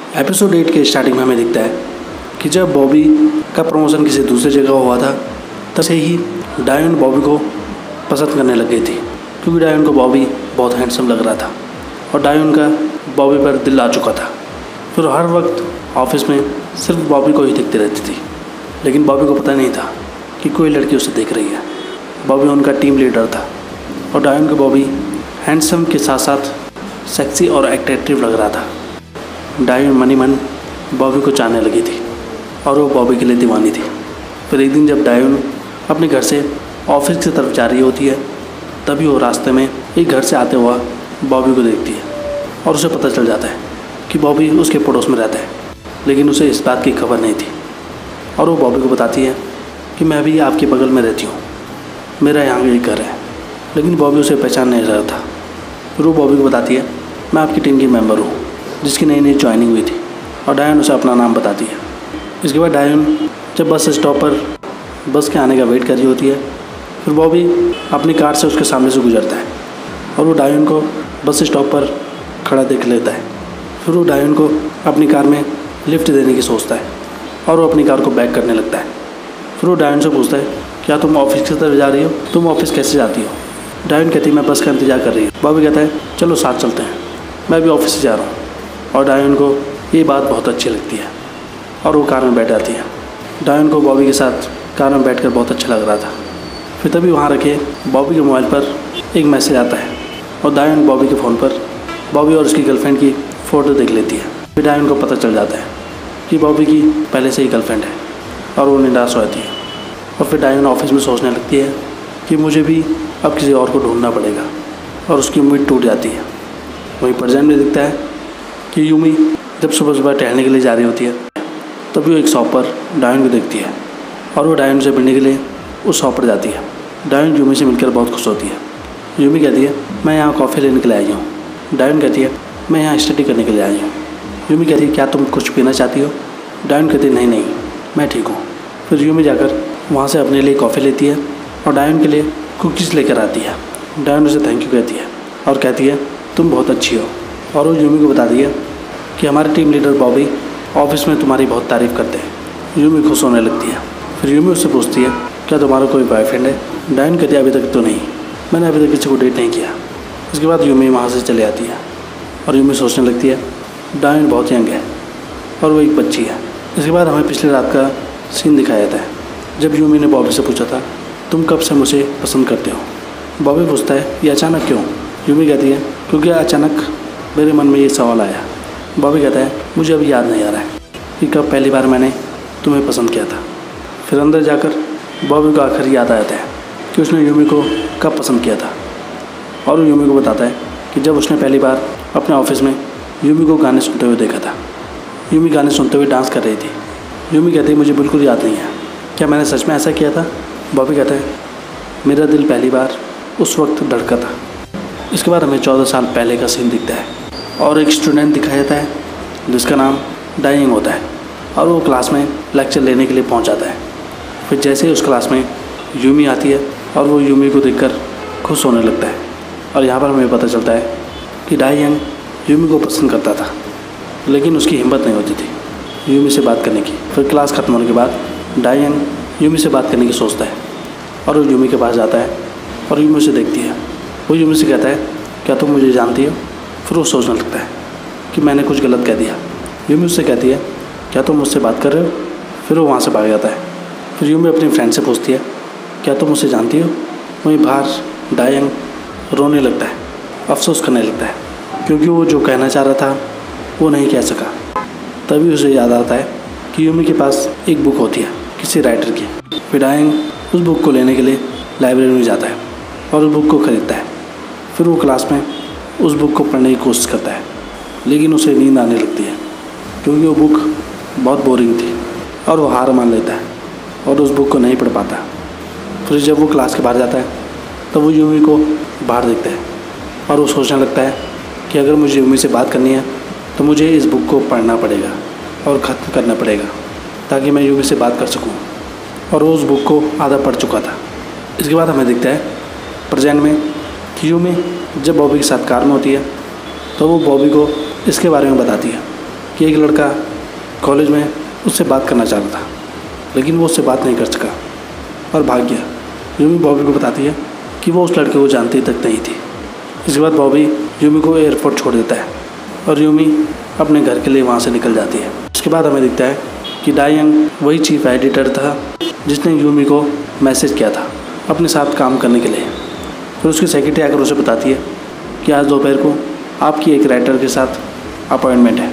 Episode 8 के starting में हमें दिखता है कि जब बॉबी का प्रमोशन किसी दूसरी जगह हुआ था तब से ही डायन बॉबी को पसंद करने लग गई थी, क्योंकि डायन को बॉबी बहुत हैंडसम लग रहा था और डायन का बॉबी पर दिल आ चुका था। फिर हर वक्त ऑफिस में सिर्फ बॉबी को ही देखती रहती थी, लेकिन बॉबी को पता नहीं था कि कोई लड़की उसे देख रही है। बॉबी उनका टीम लीडर था और डायन को बॉबी हैंडसम के साथ साथ सेक्सी और अट्रैक्टिव लग रहा था। डायन मनी मन बॉबी को चाहने लगी थी और वो बॉबी के लिए दीवानी थी। फिर एक दिन जब डायन अपने घर से ऑफिस की तरफ जा रही होती है, तभी वो रास्ते में एक घर से आते हुआ बॉबी को देखती है और उसे पता चल जाता है कि बॉबी उसके पड़ोस में रहता है, लेकिन उसे इस बात की खबर नहीं थी। और वो बॉबी को बताती है कि मैं भी आपके बगल में रहती हूँ, मेरा यहाँ एक घर है, लेकिन बॉबी उसे पहचान नहीं रहा था। फिर वो बॉबी को बताती है मैं आपकी टीम की मेंबर हूँ जिसकी नई नई ज्वाइनिंग हुई थी, और डायन उसे अपना नाम बताती है। इसके बाद डायन जब बस स्टॉप पर बस के आने का वेट कर रही होती है, फिर बॉबी अपनी कार से उसके सामने से गुजरता है और वो डायन को बस स्टॉप पर खड़ा देख लेता है। फिर वो डायन को अपनी कार में लिफ्ट देने की सोचता है और वो अपनी कार को बैक करने लगता है। फिर वो डायन से पूछता है क्या तुम ऑफिस की तरफ जा रही हो, तुम ऑफिस कैसे जाती हो? डायन कहती है मैं बस का इंतजार कर रही हूँ। बॉबी कहता है चलो साथ चलते हैं, मैं भी ऑफिस से जा रहा हूँ। और डायन को ये बात बहुत अच्छी लगती है और वो कार में बैठ जाती है। डायन को बॉबी के साथ कार में बैठकर बहुत अच्छा लग रहा था। फिर तभी वहाँ रखे बॉबी के मोबाइल पर एक मैसेज आता है और डायन बॉबी के फ़ोन पर बॉबी और उसकी गर्लफ्रेंड की फ़ोटो देख लेती है। फिर डायन को पता चल जाता है कि बॉबी की पहले से ही गर्लफ्रेंड है और वो निराश हो जाती है। और फिर डायन ऑफिस में सोचने लगती है कि मुझे भी अब किसी और को ढूंढना पड़ेगा, और उसकी उम्मीद टूट जाती है। वहीं प्रेजेंट में दिखता है कि यूमी जब सुबह सुबह टहलने के लिए जा रही होती है, तभी वो एक शॉप पर डायन को देखती है और वो डायन से मिलने के लिए उस शॉप पर जाती है। डायन यूमी से मिलकर बहुत खुश होती है। यूमी कहती है मैं यहाँ कॉफ़ी लेने के लिए आई हूँ। डायन कहती है मैं यहाँ स्टडी करने के लिए आई हूँ। यूमी कहती है क्या तुम कुछ पीना चाहती हो? डायन कहती है नहीं नहीं, मैं ठीक हूँ। फिर यूमी जाकर वहाँ से अपने लिए कॉफ़ी लेती है और डायन के लिए कुकीज़ लेकर आती है। डायन उसे थैंक यू कहती है और कहती है तुम बहुत अच्छी हो। और वो यूमी को बताती है कि हमारे टीम लीडर बॉबी ऑफिस में तुम्हारी बहुत तारीफ़ करते हैं। यूमी खुश होने लगती है। फिर यूमी उससे पूछती है क्या तुम्हारा कोई बॉयफ्रेंड है? डायन कहती है अभी तक तो नहीं, मैंने अभी तक किसी को डेट नहीं किया। इसके बाद यूमी वहाँ से चले आती है और यूमी सोचने लगती है डायन बहुत यंग है और वो एक बच्ची है। इसके बाद हमें पिछली रात का सीन दिखाया जाता है जब यूमी ने बॉबी से पूछा था तुम कब से मुझे पसंद करते हो? बॉबी पूछता है ये अचानक क्यों? यूमी कहती है क्योंकि अचानक मेरे मन में ये सवाल आया। बॉबी कहता है मुझे अभी याद नहीं आ रहा है कि कब पहली बार मैंने तुम्हें पसंद किया था। फिर अंदर जाकर बॉबी को आखिर याद आ जाता है कि उसने यूमी को कब पसंद किया था, और वो यूमी को बताता है कि जब उसने पहली बार अपने ऑफिस में यूमी को गाने सुनते हुए देखा था। यूमी गाने सुनते हुए डांस कर रही थी। यूमी कहती है मुझे बिल्कुल याद नहीं है, क्या मैंने सच में ऐसा किया था? बॉबी कहता है मेरा दिल पहली बार उस वक्त धड़का था। इसके बाद हमें 14 साल पहले का सीन दिखता है और एक स्टूडेंट दिखाया जाता है जिसका नाम डाइंग होता है, और वो क्लास में लेक्चर लेने के लिए पहुंच जाता है। फिर जैसे ही उस क्लास में यूमी आती है और वो यूमी को देखकर खुश होने लगता है, और यहाँ पर हमें पता चलता है कि डाइंग यूमी को पसंद करता था, लेकिन उसकी हिम्मत नहीं होती थी यूमी से बात करने की। फिर क्लास ख़त्म होने के बाद डाइंग यूमी से बात करने की सोचता है और वो यूमी के पास जाता है और यूमी उसे देखती है। वो यूमी से कहता है क्या तुम मुझे जानती हो? फिर वो सोचने लगता है कि मैंने कुछ गलत कह दिया। यूमी उससे कहती है क्या तुम मुझसे बात कर रहे हो? फिर वो वहाँ से भाग जाता है। फिर यूमी अपनी फ्रेंड से पूछती है क्या तुम मुझसे जानती हो? वहीं बाहर डायन रोने लगता है, अफसोस करने लगता है, क्योंकि वो जो कहना चाह रहा था वो नहीं कह सका। तभी उसे याद आता है कि यूमी के पास एक बुक होती है किसी राइटर की। फिर डायन उस बुक को लेने के लिए लाइब्रेरी में जाता है और उस बुक को ख़रीदता है। फिर वो क्लास में उस बुक को पढ़ने की कोशिश करता है, लेकिन उसे नींद आने लगती है क्योंकि वो बुक बहुत बोरिंग थी, और वो हार मान लेता है और उस बुक को नहीं पढ़ पाता। फिर जब वो क्लास के बाहर जाता है तब वो यूमी को बाहर देखता है और वो सोचने लगता है कि अगर मुझे यूमी से बात करनी है तो मुझे इस बुक को पढ़ना पड़ेगा और ख़त्म करना पड़ेगा ताकि मैं यूमी से बात कर सकूं। और वो उस बुक को आधा पढ़ चुका था। इसके बाद हमें दिखता है प्रेजेंट में कि यूमी जब बॉबी के साथ कार में होती है तो वो बॉबी को इसके बारे में बताती है कि एक लड़का कॉलेज में उससे बात करना चाह रहा था, लेकिन वो उससे बात नहीं कर सका और भाग गया। यूमी बॉबी को बताती है कि वो उस लड़के को जानती तक नहीं थी। इसके बाद बॉबी यूमी को एयरपोर्ट छोड़ देता है और यूमी अपने घर के लिए वहाँ से निकल जाती है। उसके बाद हमें दिखता है कि डायंग वही चीफ एडिटर था जिसने यूमी को मैसेज किया था अपने साथ काम करने के लिए। फिर उसकी सेक्रेटरी आकर उसे बताती है कि आज दोपहर को आपकी एक राइटर के साथ अपॉइंटमेंट है,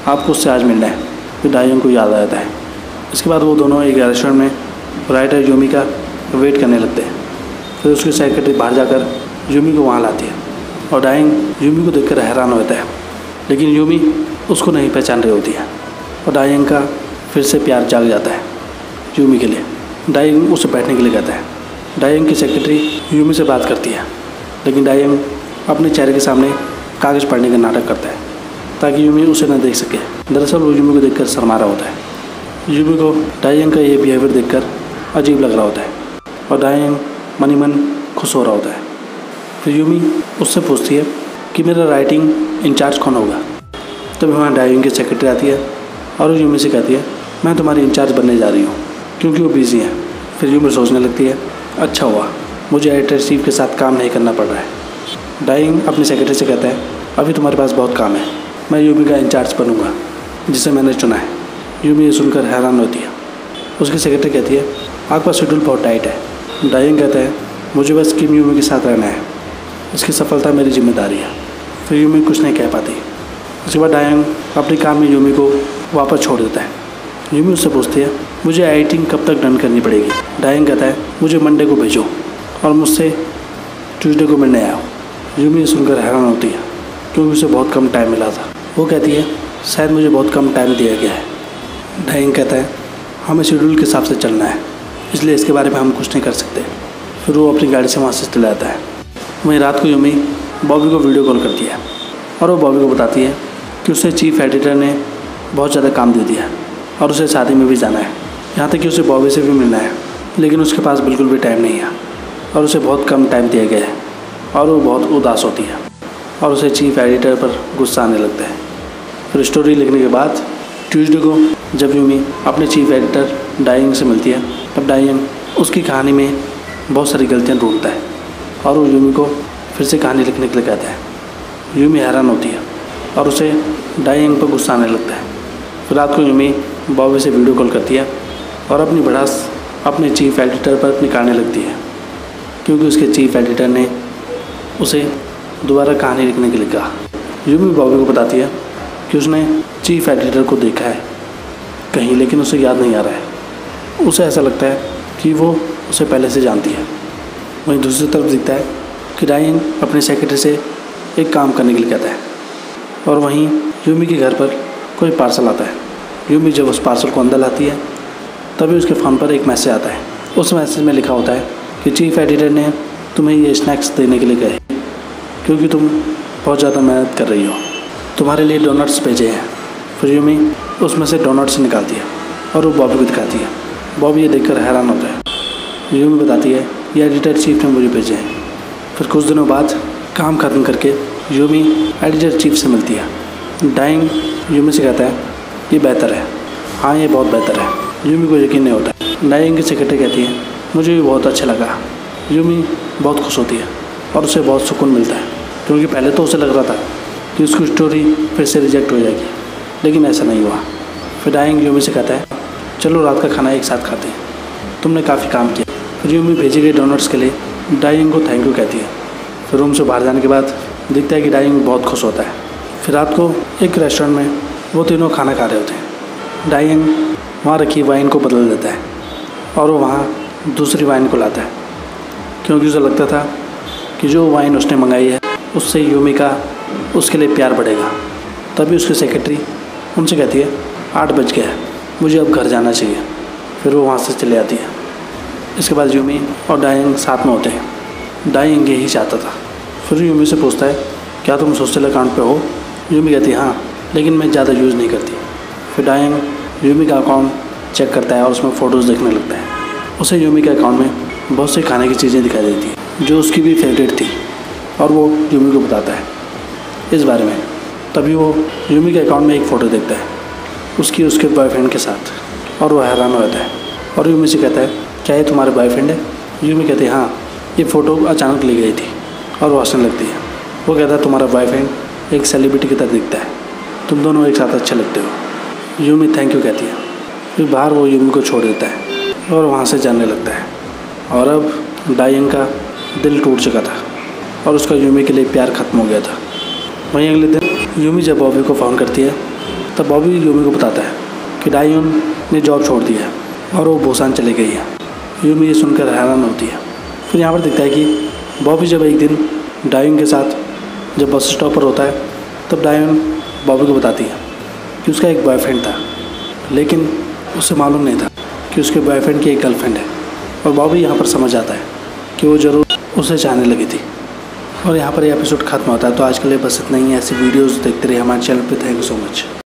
आपको उससे आज मिलना है। फिर डायंग को याद आ जाता है। इसके बाद वो दोनों एक रेस्टोरेंट में राइटर यूमी का वेट करने लगते हैं। फिर उसकी सेक्रेटरी बाहर जाकर यूमी को वहाँ लाती है और डायंग यूमी को देखकर हैरान होता है, लेकिन यूमी उसको नहीं पहचान रही होती है और डायंग का फिर से प्यार जाग जाता है यूमी के लिए। डायंग उसे बैठने के लिए कहता है। डायंग की सेक्रेटरी यूमी से बात करती है, लेकिन डायंग अपने चेहरे के सामने कागज़ पढ़ने का नाटक करता है ताकि यूमी उसे न देख सके। दरअसल वो यूमी को देखकर शर्मा रहा होता है। यूमी को डायंग का ये बिहेवियर देखकर अजीब लग रहा होता है और डायंग मन ही मन खुश हो रहा होता है। फिर यूमी उससे पूछती है कि मेरा राइटिंग इंचार्ज कौन होगा। तब वहाँ डायंग की सेक्रेटरी आती है और वो यूमी से कहती है मैं तुम्हारी इंचार्ज बनने जा रही हूँ, क्योंकि वो बिज़ी है। फिर यूमी सोचने लगती है अच्छा हुआ मुझे एडिटर चीफ के साथ काम नहीं करना पड़ रहा है। डायंग अपनी सेक्रेटरी से कहता है अभी तुम्हारे पास बहुत काम है, मैं यूमी का इंचार्ज बनूंगा जिसे मैंने चुना है। यूमी ये सुनकर हैरान होती है। उसकी सेक्रेटरी कहती है आपका शेड्यूल बहुत टाइट है। डायंग कहता है मुझे बस किम यूमी के साथ रहना है, इसकी सफलता मेरी जिम्मेदारी है। फिर यूमी कुछ नहीं कह पाती। उसके बाद डायंग अपने काम में यूमी को वापस छोड़ देता है। यूमी उससे पूछती है मुझे एडिटिंग कब तक डन करनी पड़ेगी। डायंग कहता है मुझे मंडे को भेजो और मुझसे ट्यूसडे को मिलने आओ। यूमी सुनकर हैरान होती है क्योंकि उसे बहुत कम टाइम मिला था। वो कहती है शायद मुझे बहुत कम टाइम दिया गया है। डायंग कहता है हमें शेड्यूल के हिसाब से चलना है, इसलिए इसके बारे में हम कुछ नहीं कर सकते। फिर वो अपनी गाड़ी से वहाँ से चला जाता है। वहीं रात को यूमी बॉबी को वीडियो कॉल करती है और वो बॉबी को बताती है कि उसे चीफ एडिटर ने बहुत ज़्यादा काम दे दिया है और उसे शादी में भी जाना है, यहाँ तक कि उसे बॉबी से भी मिलना है, लेकिन उसके पास बिल्कुल भी टाइम नहीं है और उसे बहुत कम टाइम दिया गया है और वो बहुत उदास होती है और उसे चीफ एडिटर पर गुस्सा आने लगता है। फिर स्टोरी लिखने के बाद ट्यूसडे को जब यूमी अपने चीफ एडिटर डायंग से मिलती है, तब डायंग उसकी कहानी में बहुत सारी गलतियाँ ढूंढता है और वो यूमी को फिर से कहानी लिखने के लिए कहता है। यूमी हैरान होती है और उसे डायंग पर गुस्सा आने लगता है। फिर रात को यूमी बॉबी से वीडियो कॉल करती है और अपनी भड़ास अपने चीफ एडिटर पर निकालने लगती है, क्योंकि उसके चीफ एडिटर ने उसे दोबारा कहानी लिखने के लिए कहा। यूमी बॉबी को बताती है कि उसने चीफ एडिटर को देखा है कहीं, लेकिन उसे याद नहीं आ रहा है। उसे ऐसा लगता है कि वो उसे पहले से जानती है। वहीं दूसरी तरफ दिखता है कि डायंग अपने सेक्रेटरी से एक काम करने के लिए कहता है और वहीं यूमी के घर पर कोई पार्सल आता है। यूमी जब उस पार्सल को अंदर लाती है तभी उसके फ़ोन पर एक मैसेज आता है। उस मैसेज में लिखा होता है कि चीफ एडिटर ने तुम्हें ये स्नैक्स देने के लिए कहे, क्योंकि तुम बहुत ज़्यादा मेहनत कर रही हो, तुम्हारे लिए डोनट्स भेजे हैं। फिर यूमी उसमें से डोनट्स निकालती है और वो बॉबी को दिखाती है। बॉबी ये देखकर हैरान होता है। यूमी बताती है ये एडिटर चीफ ने मुझे भेजे हैं। फिर कुछ दिनों बाद काम खत्म करके यूमी एडिटर चीफ से मिलती है। डायंग यूमी से कहता है ये बेहतर है, हाँ ये बहुत बेहतर है। यूमी को यकीन नहीं होता। डायंग की सेक्रेटरी कहती है मुझे भी बहुत अच्छा लगा। यूमी बहुत खुश होती है और उसे बहुत सुकून मिलता है, क्योंकि पहले तो उसे लग रहा था कि उसकी स्टोरी फिर से रिजेक्ट हो जाएगी, लेकिन ऐसा नहीं हुआ। फिर डायंग यूमी से कहता है चलो रात का खाना एक साथ खाते हैं, तुमने काफ़ी काम किया। फिर यूमी भेजे गए डोनट्स के लिए डायंग को थैंक यू कहती है। फिर रूम से बाहर जाने के बाद दिखता है कि डायंग बहुत खुश होता है। फिर रात को एक रेस्टोरेंट में वो तीनों खाना खा रहे होते हैं। डायंग वहाँ रखी वाइन को बदल देता है और वो वहाँ दूसरी वाइन को लाता है, क्योंकि उसे लगता था कि जो वाइन उसने मंगाई है उससे यूमी का उसके लिए प्यार बढ़ेगा। तभी उसकी सेक्रेटरी उनसे कहती है 8 बज गया है, मुझे अब घर जाना चाहिए। फिर वो वहाँ से चले आती है। इसके बाद यूमी और डायंग साथ में होते हैं। डायंग यही चाहता था। फिर यूमी से पूछता है क्या तुम सोशल अकाउंट पे हो। यूमी कहती है हाँ, लेकिन मैं ज़्यादा यूज़ नहीं करती। फिर डायंग यूमी का अकाउंट चेक करता है और उसमें फ़ोटोज़ देखने लगता है। उसे यूमी के अकाउंट में बहुत सी खाने की चीज़ें दिखाई देती हैं जो उसकी भी फेवरेट थी, और वो यूमी को बताता है इस बारे में। तभी वो यूमी के अकाउंट में एक फ़ोटो देखता है उसके बॉयफ्रेंड के साथ और वो हैरान हो जाता है और यूमी से कहता है क्या ये तुम्हारे बॉयफ्रेंड है? यूमी कहती है हाँ, ये फ़ोटो अचानक ली गई थी और वो हंसने लगती है। वो कहता है तुम्हारा बॉयफ्रेंड एक सेलिब्रिटी की तरह दिखता है, तुम दोनों एक साथ अच्छे लगते हो। यूमी थैंक यू कहती है। फिर बाहर वो यूमी को छोड़ देता है और वहाँ से जाने लगता है। और अब डायन का दिल टूट चुका था और उसका यूमी के लिए प्यार ख़त्म हो गया था। वहीं अगले दिन यूमी जब बॉबी को फ़ोन करती है तब बॉबी यूमी को बताता है कि डायन ने जॉब छोड़ दी है और वो बुसान चली गई है। यूमी ये सुनकर हैरान होती है। फिर यहाँ पर दिखता है कि बॉबी जब एक दिन डायन के साथ जब बस स्टॉप पर होता है तब डायन बॉबी को बताती है कि उसका एक बॉयफ्रेंड था, लेकिन उसे मालूम नहीं था कि उसके बॉयफ्रेंड की एक गर्लफ्रेंड है। और बॉबी यहाँ पर समझ आता है कि वो ज़रूर उसे चाहने लगी थी। और यहाँ पर ये एपिसोड ख़त्म होता है। तो आज के लिए बस इतना ही है। ऐसी वीडियोज़ देखते रहिए हमारे चैनल पे। Thank you so much.